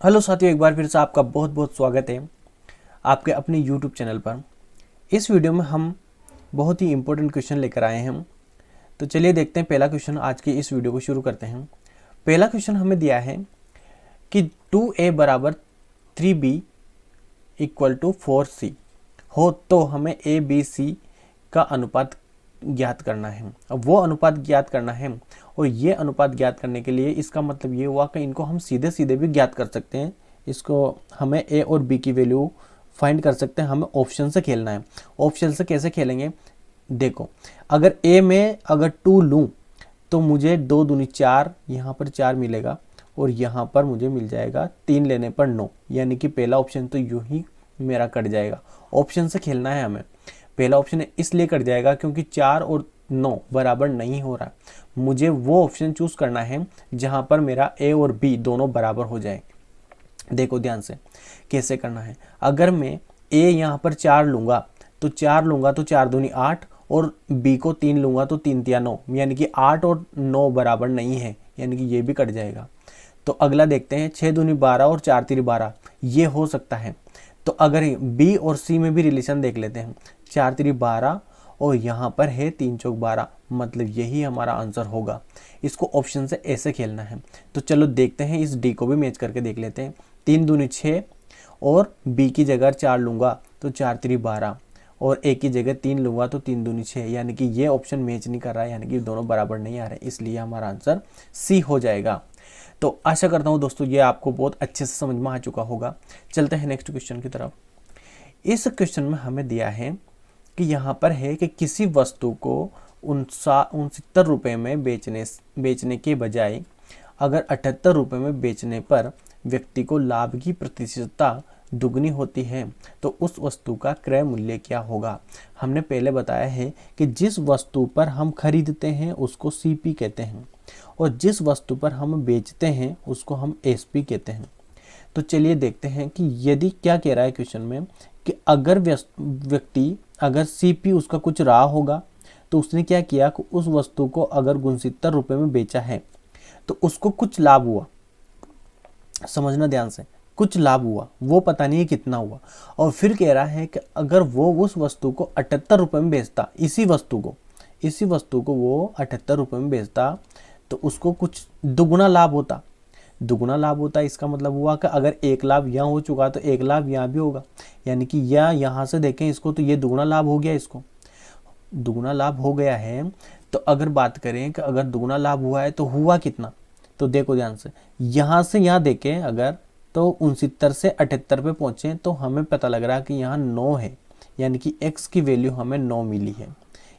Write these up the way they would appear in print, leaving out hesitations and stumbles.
Hello साथियों, एक बार फिर से आपका बहुत बहुत स्वागत है आपके अपने यूट्यूब चैनल पर। इस वीडियो में हम बहुत ही इम्पोर्टेंट क्वेश्चन लेकर आए हैं। तो चलिए देखते हैं पहला क्वेश्चन। आज के इस वीडियो को शुरू करते हैं। पहला क्वेश्चन हमें दिया है कि 2a बराबर 3b इक्वल टू 4c हो तो हमें a b c का अनुपात ज्ञात करना है। अब वो अनुपात ज्ञात करना है और ये अनुपात ज्ञात करने के लिए इसका मतलब ये हुआ कि इनको हम सीधे सीधे भी ज्ञात कर सकते हैं। इसको हमें a और b की वैल्यू फाइंड कर सकते हैं। हमें ऑप्शन से खेलना है। ऑप्शन से कैसे खेलेंगे, देखो, अगर a में अगर 2 लूँ तो मुझे 2 दूनी 4, यहाँ पर 4 मिलेगा और यहाँ पर मुझे मिल जाएगा 3 लेने पर 9, यानी कि पहला ऑप्शन तो यूं ही मेरा कट जाएगा। ऑप्शन से खेलना है हमें। पहला ऑप्शन इसलिए कट जाएगा क्योंकि 4 और 9 बराबर नहीं हो रहा। मुझे वो ऑप्शन चूज करना है जहां पर मेरा a और b दोनों बराबर हो जाए। देखो ध्यान से कैसे करना है। अगर मैं a यहाँ पर 4 लूंगा तो 4 दूनी 8 और b को 3 लूंगा तो 3 तिया 9, यानी कि 8 और 9 बराबर नहीं है, यानी कि ये भी कट जाएगा। तो अगला देखते हैं, 6 दूनी 12 और 4 तिरी 12, ये हो सकता है। तो अगर b और c में भी रिलेशन देख लेते हैं, 4 तिरी 12 और यहाँ पर है 3 चौक 12, मतलब यही हमारा आंसर होगा। इसको ऑप्शन से ऐसे खेलना है। तो चलो देखते हैं, इस डी को भी मैच करके देख लेते हैं। 3 दूनी 6 और b की जगह 4 लूंगा तो 4 तिरी 12 और a की जगह 3 लूंगा तो 3 दूनी 6, यानी कि ये ऑप्शन मैच नहीं कर रहा है, यानी कि दोनों बराबर नहीं आ रहे, इसलिए हमारा आंसर सी हो जाएगा। तो आशा करता हूँ दोस्तों ये आपको बहुत अच्छे से समझ में आ चुका होगा। चलते हैं नेक्स्ट क्वेश्चन की तरफ। इस क्वेश्चन में हमें दिया है कि यहाँ पर है कि किसी वस्तु को 69 रुपये में बेचने के बजाय अगर 78 रुपये में बेचने पर व्यक्ति को लाभ की प्रतिशतता दुगनी होती है तो उस वस्तु का क्रय मूल्य क्या होगा। हमने पहले बताया है कि जिस वस्तु पर हम खरीदते हैं उसको सीपी कहते हैं और जिस वस्तु पर हम बेचते हैं उसको हम एसपी कहते हैं। तो चलिए देखते हैं कि यदि क्या कह रहा है क्वेश्चन में कि अगर व्यक्ति अगर सीपी उसका कुछ रहा होगा तो उसने क्या किया कि उस वस्तु को अगर 69 रुपये में बेचा है तो उसको कुछ लाभ हुआ। समझना ध्यान से, कुछ लाभ हुआ, वो पता नहीं है कितना हुआ। और फिर कह रहा है कि अगर वो उस वस्तु को 78 रुपये में बेचता, इसी वस्तु को वो 78 रुपये में बेचता तो उसको कुछ दुगुना लाभ होता। दुगुना लाभ होता इसका मतलब हुआ कि अगर 1 लाभ यहाँ हो चुका तो 1 लाभ यहाँ भी होगा, यानी कि यहाँ से देखें इसको तो ये दुगुना लाभ हो गया, इसको दुगुना लाभ हो गया है। तो अगर बात करें कि अगर दुगुना लाभ हुआ है तो हुआ कितना, तो देखो ध्यान से, यहाँ से यहाँ देखें अगर तो 69 से 78 पे पहुंचे तो हमें पता लग रहा है कि यहाँ 9 है, यानी कि x की वैल्यू हमें 9 मिली है,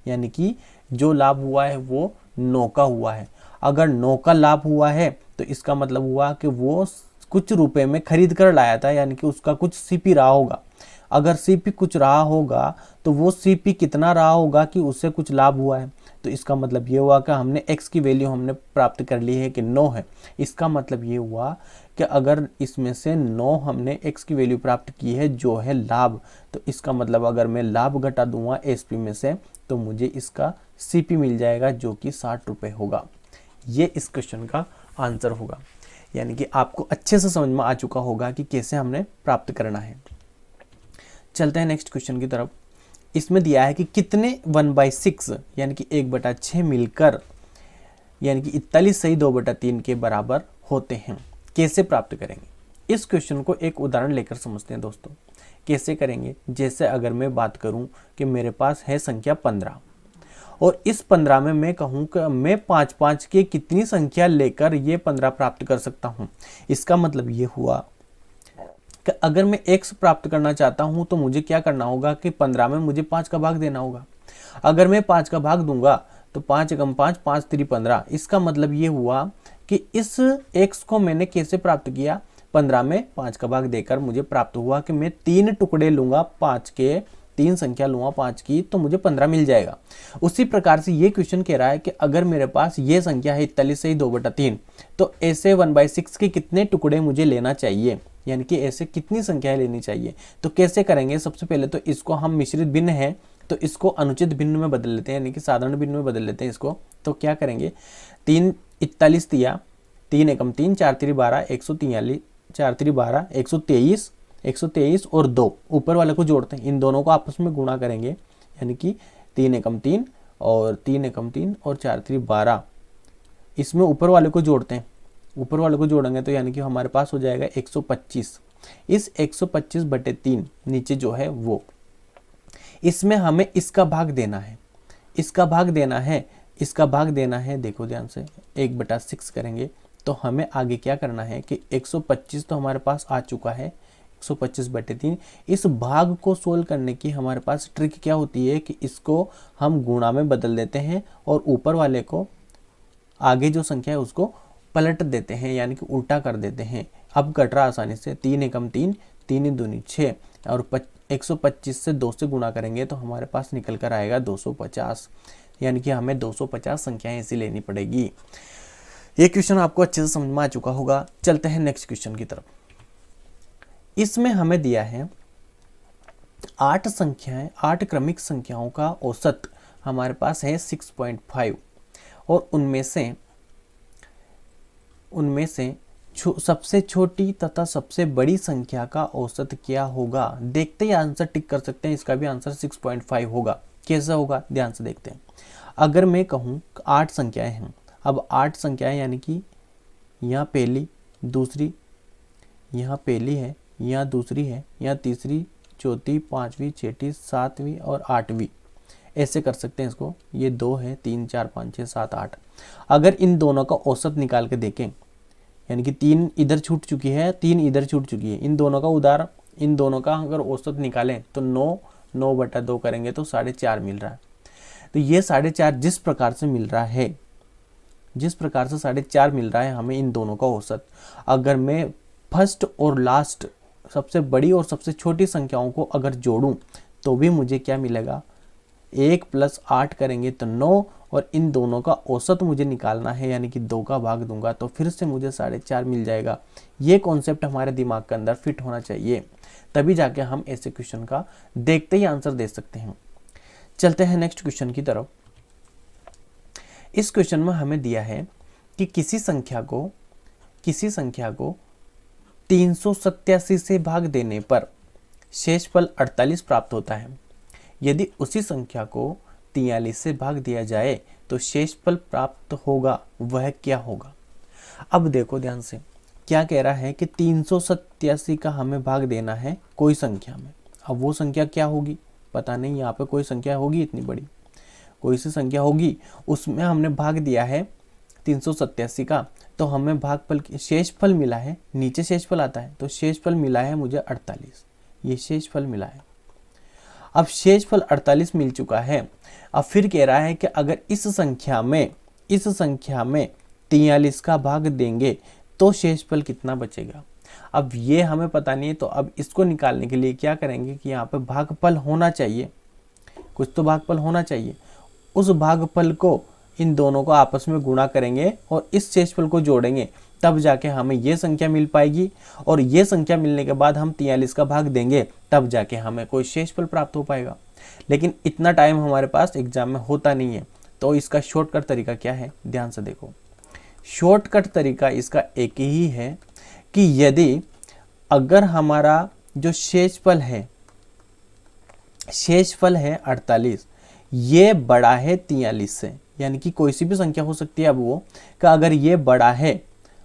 यानी कि जो लाभ हुआ है वो 9 का हुआ है। अगर 9 का लाभ हुआ है तो इसका मतलब हुआ कि वो कुछ रुपए में खरीद कर लाया था, यानी कि उसका कुछ सीपी रहा होगा। अगर सीपी कुछ रहा होगा तो वो सीपी कितना रहा होगा कि उससे कुछ लाभ हुआ है। तो इसका मतलब ये हुआ कि हमने x की वैल्यू हमने प्राप्त कर ली है कि 9 है। इसका मतलब ये हुआ कि अगर इसमें से 9 हमने x की वैल्यू प्राप्त की है जो है लाभ, तो इसका मतलब अगर मैं लाभ घटा दूंगा एसपी में से तो मुझे इसका सीपी मिल जाएगा जो कि 60 रुपये होगा। ये इस क्वेश्चन का आंसर होगा, यानी कि आपको अच्छे से समझ में आ चुका होगा कि कैसे हमने प्राप्त करना है। चलते हैं नेक्स्ट क्वेश्चन की तरफ। इसमें दिया है कि कितने 1/6 यानी कि 1/6 मिलकर यानी कि 41 सही 2/3 के बराबर होते हैं, कैसे प्राप्त करेंगे। इस क्वेश्चन को एक उदाहरण लेकर समझते हैं दोस्तों। कैसे करेंगे, जैसे अगर मैं बात करूं कि मेरे पास है संख्या 15 और इस 15 में मैं कहूं कि मैं 5 के कितनी संख्या लेकर ये 15 प्राप्त कर सकता हूं। इसका मतलब ये हुआ कि अगर मैं x प्राप्त करना चाहता हूं तो मुझे क्या करना होगा कि 15 में मुझे 5 का भाग देना होगा। अगर मैं 5 का भाग दूंगा तो 5 एकम 5, 5 तिरी 15। इसका मतलब ये हुआ कि इस x को मैंने कैसे प्राप्त किया, 15 में 5 का भाग देकर मुझे प्राप्त हुआ कि मैं 3 टुकड़े लूंगा 5 के, 3 संख्या लूंगा 5 की तो मुझे 15 मिल जाएगा। उसी प्रकार से ये क्वेश्चन कह रहा है कि अगर मेरे पास ये संख्या है 41 सही 2/3 तो ऐसे 1/6 के कितने टुकड़े मुझे लेना चाहिए, यानी कि ऐसे कितनी संख्याएं लेनी चाहिए। तो कैसे करेंगे, सबसे पहले तो इसको हम मिश्रित भिन्न है तो इसको अनुचित भिन्न में बदल लेते हैं, यानी कि साधारण भिन्न में बदल लेते हैं इसको। तो क्या करेंगे, 3 41 तिया 3 एकम 3, 4 तिरी 12, 143 4 3 12, 123, 123 और 2 ऊपर वाले को जोड़ते हैं, इन दोनों को आपस में गुणा करेंगे, यानी कि 3 एकम 3 और 3 एकम 3 और 4 3 12, इसमें ऊपर वाले को जोड़ते हैं, ऊपर वाले को जोड़ेंगे तो यानी कि हमारे पास हो जाएगा 125। इस 125 बटे 3 नीचे जो है वो, इसमें हमें इसका भाग देना है, इसका भाग देना है, इसका भाग देना है। देखो ध्यान से 1/6 करेंगे तो हमें आगे क्या करना है कि 125 तो हमारे पास आ चुका है, 125 बटे 3। इस भाग को सोल्व करने की हमारे पास ट्रिक क्या होती है कि इसको हम गुणा में बदल देते हैं और ऊपर वाले को, आगे जो संख्या है उसको पलट देते हैं, यानी कि उल्टा कर देते हैं। अब कट रहा आसानी से, 3 एकम 3, 3 दूनी 6 और 125 से 2 से गुणा करेंगे तो हमारे पास निकल कर आएगा 250, यानी कि हमें 250 संख्याएं ऐसी लेनी पड़ेगी। ये क्वेश्चन आपको अच्छे से समझ में आ चुका होगा। चलते हैं नेक्स्ट क्वेश्चन की तरफ। इसमें हमें दिया है 8 संख्याएं, 8 क्रमिक संख्याओं का औसत हमारे पास है 6.5 और उनमें से सबसे छोटी तथा सबसे बड़ी संख्या का औसत क्या होगा। देखते ही आंसर टिक कर सकते हैं, इसका भी आंसर 6.5 होगा। कैसा होगा ध्यान से देखते हैं। अगर मैं कहूँ 8 संख्याएं हैं, अब 8 संख्याएं यानी कि यहाँ पहली, दूसरी, यहाँ पहली है, यहाँ दूसरी है, यहाँ तीसरी, चौथी, पांचवी, छठी, सातवीं और आठवीं, ऐसे कर सकते हैं इसको। ये 2 है, 3 4 5 6 7 8। अगर इन दोनों का औसत निकाल के देखें, यानी कि 3 इधर छूट चुकी है, 3 इधर छूट चुकी है, इन दोनों का अगर औसत निकालें तो 9/2 करेंगे तो 4.5 मिल रहा है। तो ये 4.5 जिस प्रकार से मिल रहा है, जिस प्रकार से 4.5 मिल रहा है हमें इन दोनों का औसत, अगर मैं फर्स्ट और लास्ट, सबसे बड़ी और सबसे छोटी संख्याओं को अगर जोड़ूं तो भी मुझे क्या मिलेगा, 1 + 8 करेंगे तो 9 और इन दोनों का औसत मुझे निकालना है, यानी कि 2 का भाग दूंगा तो फिर से मुझे 4.5 मिल जाएगा। ये कॉन्सेप्ट हमारे दिमाग के अंदर फिट होना चाहिए, तभी जाके हम ऐसे क्वेश्चन का देखते ही आंसर दे सकते हैं। चलते हैं नेक्स्ट क्वेश्चन की तरफ। इस क्वेश्चन में हमें दिया है कि किसी संख्या को 387 से भाग देने पर शेषफल 48 प्राप्त होता है। यदि उसी संख्या को 43 से भाग दिया जाए तो शेषफल प्राप्त होगा, वह क्या होगा। अब देखो ध्यान से, क्या कह रहा है कि 387 का हमें भाग देना है कोई संख्या में। अब वो संख्या क्या होगी पता नहीं, यहाँ पे कोई संख्या होगी इतनी बड़ी, कोई सी संख्या होगी, उसमें हमने भाग दिया है 387 का, तो हमें भागफल शेषफल मिला है, नीचे शेषफल आता है तो शेषफल मिला है मुझे 48, ये शेषफल मिला है। अब शेषफल 48 मिल चुका है। अब फिर कह रहा है कि अगर इस संख्या में 43 का भाग देंगे तो शेषफल कितना बचेगा। अब ये हमें पता नहीं है, तो अब इसको निकालने के लिए क्या करेंगे कि यहाँ पे भागफल होना चाहिए, कुछ तो भागफल होना चाहिए। उस भागफल को इन दोनों को आपस में गुणा करेंगे और इस शेषफल को जोड़ेंगे, तब जाके हमें ये संख्या मिल पाएगी और ये संख्या मिलने के बाद हम 43 का भाग देंगे, तब जाके हमें कोई शेषफल प्राप्त हो पाएगा। लेकिन इतना टाइम हमारे पास एग्जाम में होता नहीं है, तो इसका शॉर्टकट तरीका क्या है ध्यान से देखो। शॉर्टकट तरीका इसका एक ही है कि यदि अगर हमारा जो शेषफल है 48, ये बड़ा है 43 से, यानी कि कोई सी भी संख्या हो सकती है, अब वो का अगर ये बड़ा है,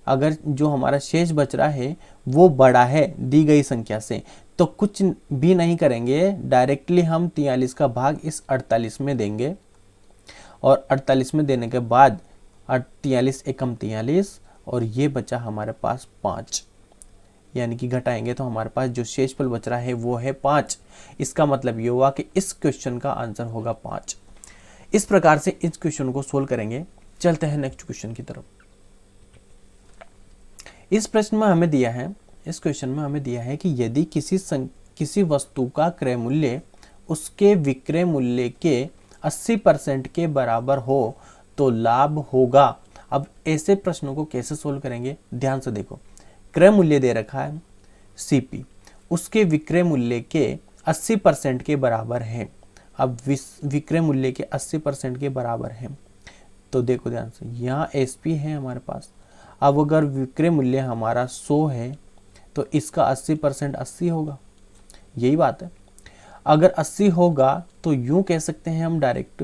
अगर जो हमारा शेष बच रहा है वो बड़ा है दी गई संख्या से, तो कुछ भी नहीं करेंगे, डायरेक्टली हम 43 का भाग इस 48 में देंगे और 48 में देने के बाद 43 एकम 43 और ये बचा हमारे पास 5, यानी कि घटाएंगे तो हमारे पास जो शेषफल बच रहा है वो है 5। इसका मतलब ये हुआ कि इस क्वेश्चन का आंसर होगा 5। इस प्रकार से इस क्वेश्चन को सोल्व करेंगे। चलते हैं नेक्स्ट क्वेश्चन की तरफ। इस प्रश्न में हमें दिया है, इस क्वेश्चन में हमें दिया है कि यदि किसी वस्तु का क्रय मूल्य उसके विक्रय मूल्य के 80% के बराबर हो तो लाभ होगा। अब ऐसे प्रश्नों को कैसे सोल्व करेंगे ध्यान से देखो। क्रय मूल्य दे रखा है CP, उसके विक्रय मूल्य के 80% के बराबर है। अब विक्रय मूल्य के 80% के बराबर है तो देखो ध्यान से, यहाँ SP है हमारे पास। अब अगर विक्रय मूल्य हमारा 100 है तो इसका 80% 80 होगा, यही बात है। अगर 80 होगा तो यूं कह सकते हैं हम डायरेक्ट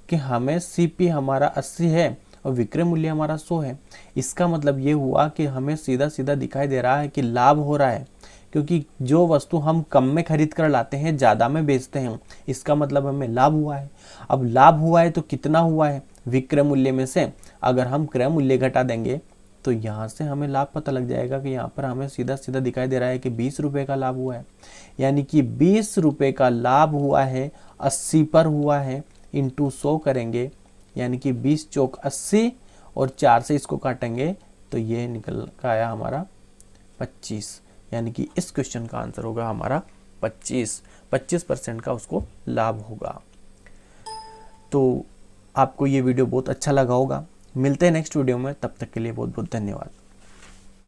कि हमें CP हमारा 80 है और विक्रय मूल्य हमारा 100 है। इसका मतलब ये हुआ कि हमें सीधा सीधा दिखाई दे रहा है कि लाभ हो रहा है, क्योंकि जो वस्तु हम कम में खरीद कर लाते हैं ज़्यादा में बेचते हैं, इसका मतलब हमें लाभ हुआ है। अब लाभ हुआ है तो कितना हुआ है, विक्रय मूल्य में से अगर हम क्रय मूल्य घटा देंगे तो यहाँ से हमें लाभ पता लग जाएगा कि यहाँ पर हमें सीधा सीधा दिखाई दे रहा है कि 20 रुपये का लाभ हुआ है। यानी कि 20 रुपये का लाभ हुआ है, 80 पर हुआ है, इंटू 100 करेंगे, यानी कि 20 चौक 80 और 4 से इसको काटेंगे तो ये निकल का आया हमारा 25। यानी कि इस क्वेश्चन का आंसर होगा हमारा 25% का उसको लाभ होगा। तो आपको ये वीडियो बहुत अच्छा लगा होगा। मिलते हैं नेक्स्ट वीडियो में, तब तक के लिए बहुत बहुत धन्यवाद।